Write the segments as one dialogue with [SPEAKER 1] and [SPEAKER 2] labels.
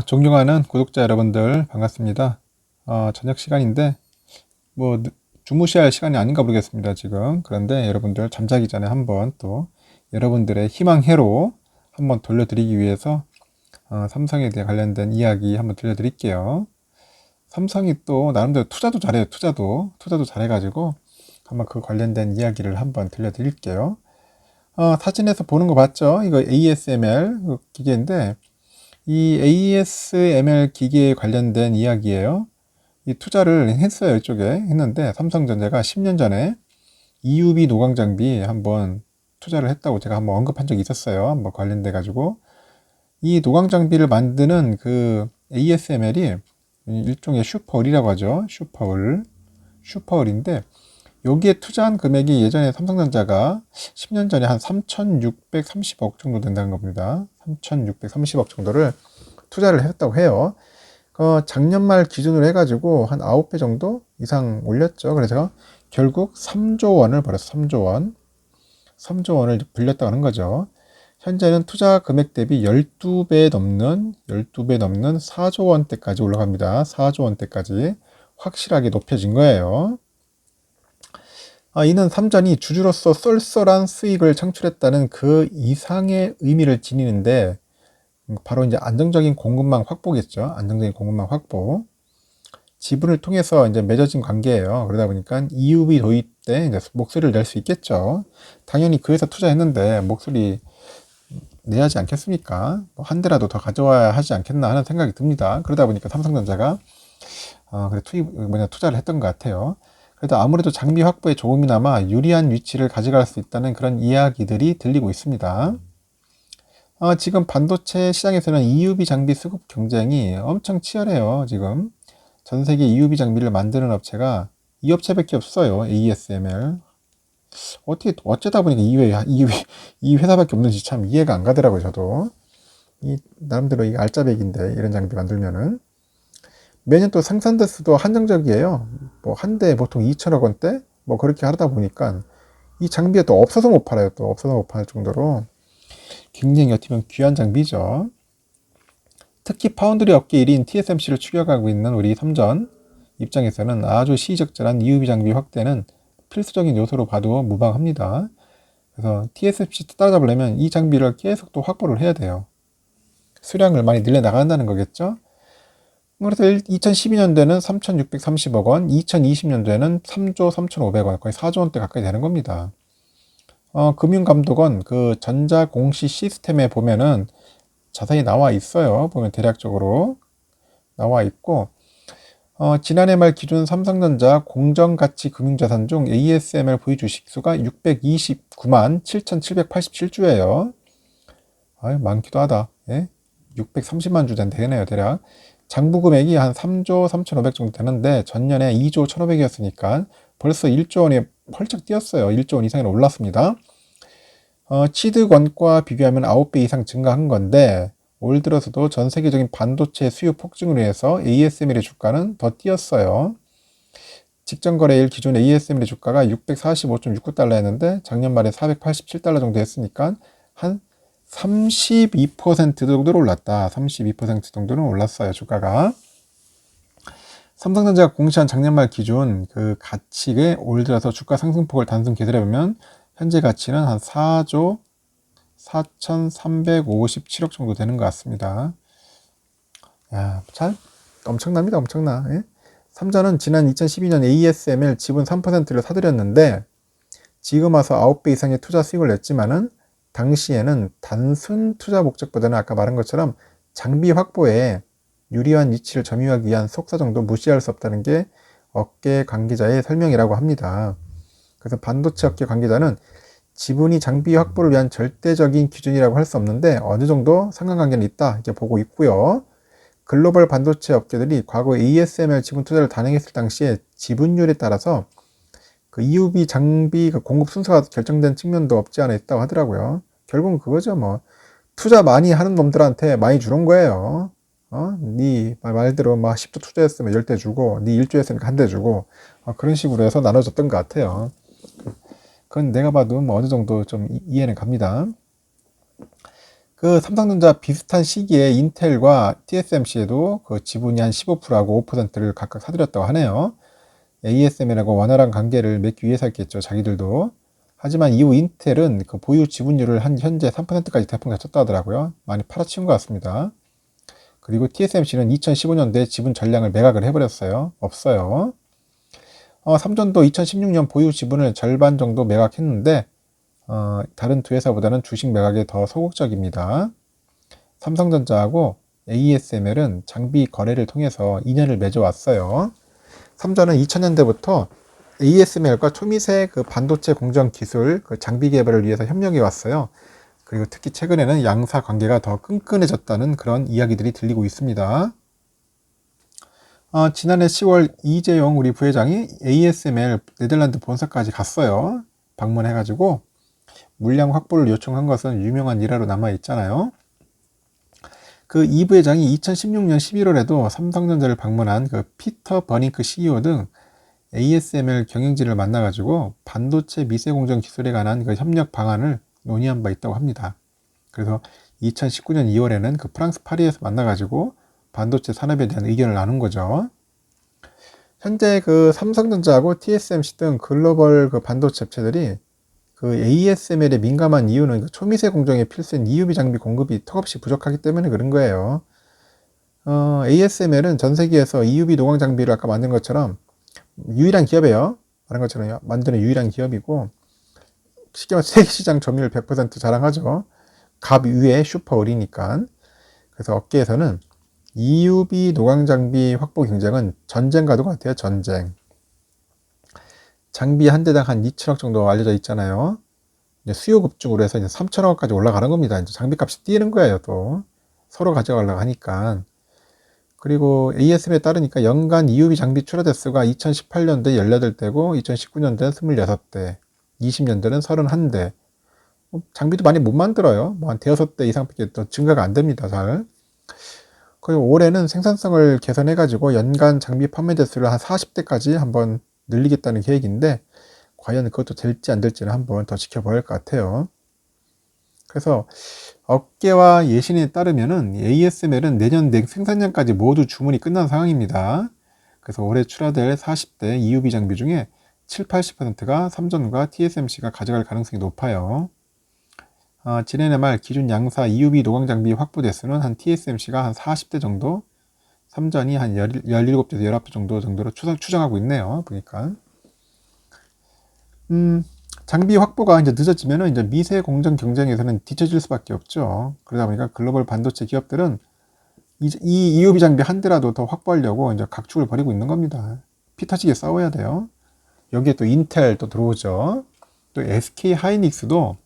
[SPEAKER 1] 존경하는 구독자 여러분들 반갑습니다. 저녁 시간인데 주무셔야 할 시간이 아닌가 모르겠습니다 지금. 그런데 여러분들 잠자기 전에 한번 또 여러분들의 희망회로 한번 돌려드리기 위해서 삼성에 대해 관련된 이야기 한번 들려드릴게요. 삼성이 또 나름대로 투자도 잘해요. 투자도 잘해가지고 한번 그 관련된 이야기를 한번 들려드릴게요. 사진에서 보는 거 봤죠? 이거 ASML 기계인데 이 ASML 기계에 관련된 이야기예요. 이 투자를 했어요. 이쪽에 했는데 삼성전자가 10년 전에 EUV 노광 장비 한번 투자를 했다고 제가 한번 언급한 적이 있었어요. 한번 관련돼 가지고 이 노광 장비를 만드는 그 ASML이 일종의 슈퍼을이라고 하죠. 슈퍼을인데 여기에 투자한 금액이 예전에 삼성전자가 10년 전에 한 3,630억 정도 된다는 겁니다. 3,630억 정도를 투자를 했다고 해요. 작년 말 기준으로 해가지고 한 9배 정도 이상 올렸죠. 그래서 결국 3조 원을 벌었어. 3조 원. 3조 원을 불렸다고 하는 거죠. 현재는 투자 금액 대비 12배 넘는 4조 원대까지 올라갑니다. 4조 원대까지 확실하게 높여진 거예요. 이는 삼전이 주주로서 쏠쏠한 수익을 창출했다는 그 이상의 의미를 지니는데 바로 이제 안정적인 공급망 확보겠죠. 안정적인 공급망 확보. 지분을 통해서 이제 맺어진 관계예요. 그러다 보니까 EUV 도입 때 이제 목소리를 낼 수 있겠죠. 당연히 그래서 투자했는데 목소리 내야 하지 않겠습니까? 한 대라도 더 가져와야 하지 않겠나 하는 생각이 듭니다. 그러다 보니까 삼성전자가 투자를 했던 것 같아요. 그래도 아무래도 장비 확보에 조금이나마 유리한 위치를 가져갈 수 있다는 그런 이야기들이 들리고 있습니다. 지금 반도체 시장에서는 EUV 장비 수급 경쟁이 엄청 치열해요. 지금 전 세계 EUV 장비를 만드는 업체가 이 업체밖에 없어요. ASML. 어쩌다 보니까 이 회사밖에 없는지 참 이해가 안 가더라고요. 저도 나름대로 이 알짜배기인데 이런 장비 만들면은 매년 또 생산 대수도 한정적이에요. 뭐 한 대 보통 2천억 원대 그렇게 하다 보니까 이 장비가 또 없어서 못 팔아요. 또 없어서 못 팔 정도로 굉장히 어떻게 보면 귀한 장비죠. 특히 파운드리 업계 1인 TSMC를 추격하고 있는 우리 삼전 입장에서는 아주 시의적절한 EUV 장비 확대는 필수적인 요소로 봐도 무방합니다. 그래서 TSMC 따라잡으려면 이 장비를 계속 또 확보를 해야 돼요. 수량을 많이 늘려나간다는 거겠죠. 그래서 2012년도에는 3,630억 원, 2020년도에는 3조 3,500원, 거의 4조 원대 가까이 되는 겁니다. 금융감독원 그 전자공시 시스템에 보면은 자세히 나와 있어요. 보면 대략적으로 나와 있고, 지난해 말 기준 삼성전자 공정가치 금융자산 중 ASML 보유 주식수가 629만 7,787주예요. 많기도 하다. 예? 630만 주 되네요, 대략. 장부 금액이 한 3조 3,500 정도 되는데 전년에 2조 1,500이었으니까 벌써 1조 원이 펄쩍 뛰었어요. 1조 원 이상으로 올랐습니다. 취득원과 비교하면 9배 이상 증가한 건데 올 들어서도 전 세계적인 반도체 수요 폭증으로 해서 ASML의 주가는 더 뛰었어요. 직전 거래일 기준 ASML의 주가가 645.69달러였는데 작년 말에 487달러 정도 했으니까 한 32% 정도로 올랐다. 32% 정도는 올랐어요, 주가가. 삼성전자가 공시한 작년 말 기준 그 가치에 올 들어서 주가 상승폭을 단순 계산해보면 현재 가치는 한 4조 4,357억 정도 되는 것 같습니다. 참 엄청납니다. 엄청나. 예? 삼전은 지난 2012년 ASML 지분 3%를 사들였는데 지금 와서 9배 이상의 투자 수익을 냈지만은 당시에는 단순 투자 목적보다는 아까 말한 것처럼 장비 확보에 유리한 위치를 점유하기 위한 속사정도 무시할 수 없다는 게 업계 관계자의 설명이라고 합니다. 그래서 반도체 업계 관계자는 지분이 장비 확보를 위한 절대적인 기준이라고 할 수 없는데 어느 정도 상관관계는 있다 이렇게 보고 있고요. 글로벌 반도체 업계들이 과거 ASML 지분 투자를 단행했을 당시에 지분율에 따라서 그 EUV 장비 공급 순서가 결정된 측면도 없지 않아 있다고 하더라고요. 결국은 그거죠. 투자 많이 하는 놈들한테 많이 주는 거예요. 네 말대로 10조 투자했으면 10대 주고, 네 1조 했으니까 1대 주고, 그런 식으로 해서 나눠줬던 것 같아요. 그건 내가 봐도 어느 정도 좀 이해는 갑니다. 그 삼성전자 비슷한 시기에 인텔과 TSMC에도 그 지분이 한 15%하고 5%를 각각 사들였다고 하네요. ASML하고 원활한 관계를 맺기 위해서 했겠죠, 자기들도. 하지만 이후 인텔은 그 보유 지분율을 한 현재 3%까지 대폭 낮췄다 하더라고요. 많이 팔아치운 것 같습니다. 그리고 TSMC는 2015년도에 지분 전량을 매각을 해버렸어요. 없어요. 삼전도 2016년 보유 지분을 절반 정도 매각했는데 다른 두 회사보다는 주식 매각에 더 소극적입니다. 삼성전자하고 ASML은 장비 거래를 통해서 인연을 맺어왔어요. 삼전은 2000년대부터 ASML과 초미세 그 반도체 공정 기술 그 장비 개발을 위해서 협력해 왔어요. 그리고 특히 최근에는 양사 관계가 더 끈끈해졌다는 그런 이야기들이 들리고 있습니다. 지난해 10월 이재용 우리 부회장이 ASML 네덜란드 본사까지 갔어요. 방문해가지고 물량 확보를 요청한 것은 유명한 일화로 남아 있잖아요. 그 이 부회장이 2016년 11월에도 삼성전자를 방문한 그 피터 버닝크 CEO 등 ASML 경영진을 만나가지고 반도체 미세 공정 기술에 관한 그 협력 방안을 논의한 바 있다고 합니다. 그래서 2019년 2월에는 그 프랑스 파리에서 만나가지고 반도체 산업에 대한 의견을 나눈 거죠. 현재 그 삼성전자하고 TSMC 등 글로벌 그 반도체 업체들이 그 ASML에 민감한 이유는 그 초미세 공정에 필수인 EUV 장비 공급이 턱없이 부족하기 때문에 그런 거예요. ASML은 전 세계에서 EUV 노광 장비를 아까 만든 것처럼 유일한 기업이에요. 말한 것처럼 만드는 유일한 기업이고, 쉽게 말해서 세계 시장 점유율 100% 자랑하죠. 갑 위에 슈퍼 어리니까. 그래서 업계에서는 EUV 노광 장비 확보 경쟁은 전쟁과도 같아요. 전쟁. 장비 한 대당 한 2천억 정도 알려져 있잖아요. 이제 수요 급증으로 해서 이제 3천억까지 올라가는 겁니다. 이제 장비값이 뛰는 거예요. 또 서로 가져가려고 하니까. 그리고 ASM에 따르니까 연간 EUV 장비 출하 대수가 2018년도에 18대고 2019년도에는 26대, 20년도에는 31대. 장비도 많이 못 만들어요. 뭐 한 대여섯 대 이상밖에 또 증가가 안 됩니다. 잘. 그리고 올해는 생산성을 개선해가지고 연간 장비 판매 대수를 한 40대까지 한번 늘리겠다는 계획인데, 과연 그것도 될지 안 될지는 한번 더 지켜봐야 할 것 같아요. 그래서 업계와 예신에 따르면은 ASML은 내년 생산량까지 모두 주문이 끝난 상황입니다. 그래서 올해 출하될 40대 EUV 장비 중에 7, 80%가 삼전과 TSMC가 가져갈 가능성이 높아요. 지난해 말 기준 양사 EUV 노광 장비 확보 대수는 한 TSMC가 한 40대 정도, 삼전이 한 17대에서 19대 정도로 추정하고 있네요. 보니까. 장비 확보가 이제 늦어지면은 이제 미세 공정 경쟁에서는 뒤처질 수밖에 없죠. 그러다 보니까 글로벌 반도체 기업들은 이 EUV 장비 한 대라도 더 확보하려고 이제 각축을 벌이고 있는 겁니다. 피 터지게 싸워야 돼요. 여기에 또 인텔 또 들어오죠. 또 SK 하이닉스도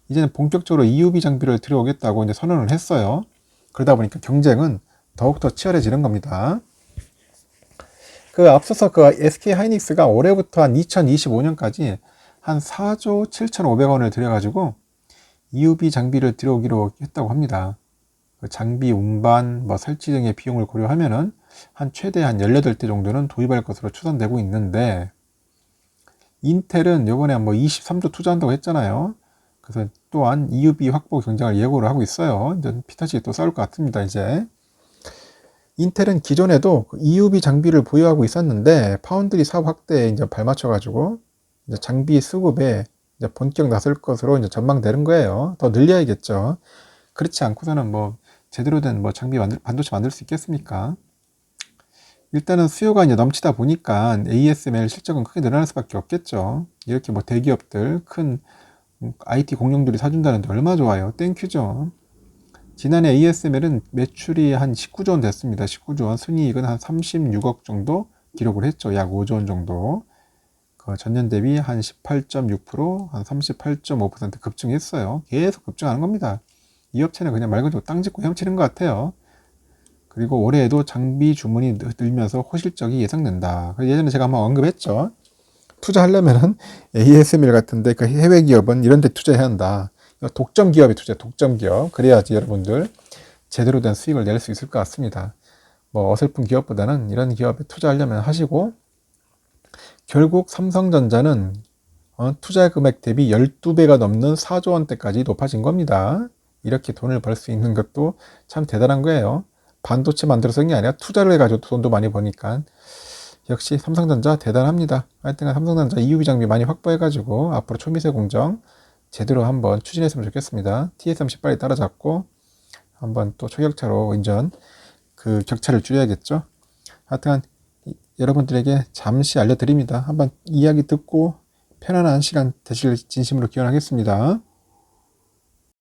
[SPEAKER 1] 이제는 본격적으로 EUV 장비를 들여오겠다고 이제 선언을 했어요. 그러다 보니까 경쟁은 더욱더 치열해지는 겁니다. 그 앞서서 그 SK 하이닉스가 올해부터 한 2025년까지 한 4조 7,500원을 들여가지고 EUV 장비를 들여오기로 했다고 합니다. 그 장비 운반, 뭐 설치 등의 비용을 고려하면은 한 최대 한 18대 정도는 도입할 것으로 추산되고 있는데, 인텔은 요번에 뭐 23조 투자한다고 했잖아요. 그래서 또한 EUV 확보 경쟁을 예고를 하고 있어요. 이제 피터지게 또 싸울 것 같습니다, 이제. 인텔은 기존에도 EUV 장비를 보유하고 있었는데 파운드리 사업 확대에 이제 발맞춰가지고 이제 장비 수급에 이제 본격 나설 것으로 이제 전망되는 거예요. 더 늘려야겠죠. 그렇지 않고서는 뭐 제대로 된 뭐 장비 반도체 만들 수 있겠습니까? 일단은 수요가 이제 넘치다 보니까 ASML 실적은 크게 늘어날 수밖에 없겠죠. 이렇게 뭐 대기업들 큰 IT 공룡들이 사준다는데 얼마나 좋아요. 땡큐죠. 지난해 ASML은 매출이 한 19조 원 됐습니다. 19조 원, 순이익은 한 36억 정도 기록을 했죠. 약 5조 원 정도. 그 전년 대비 한 18.6%, 한 38.5% 급증했어요. 계속 급증하는 겁니다. 이 업체는 그냥 말 그대로 땅 짚고 헤엄치는 것 같아요. 그리고 올해에도 장비 주문이 늘면서 호실적이 예상된다. 예전에 제가 한번 언급했죠. 투자하려면은 ASML 같은데 그 해외 기업은 이런 데 투자해야 한다. 독점 기업에 투자, 독점 기업. 그래야지 여러분들 제대로 된 수익을 낼 수 있을 것 같습니다. 뭐 어설픈 기업보다는 이런 기업에 투자하려면 하시고, 결국 삼성전자는 투자 금액 대비 12배가 넘는 4조 원대까지 높아진 겁니다. 이렇게 돈을 벌 수 있는 것도 참 대단한 거예요. 반도체 만들어서 그런 게 아니라 투자를 해가지고 돈도 많이 버니까 역시 삼성전자 대단합니다. 하여튼 삼성전자 EUV 장비 많이 확보해가지고 앞으로 초미세 공정 제대로 한번 추진했으면 좋겠습니다. TSMC 빨리 따라잡고 한번 또 초격차로 인전 그 격차를 줄여야겠죠. 하여튼 여러분들에게 잠시 알려드립니다. 한번 이야기 듣고 편안한 시간 되실 진심으로 기원하겠습니다.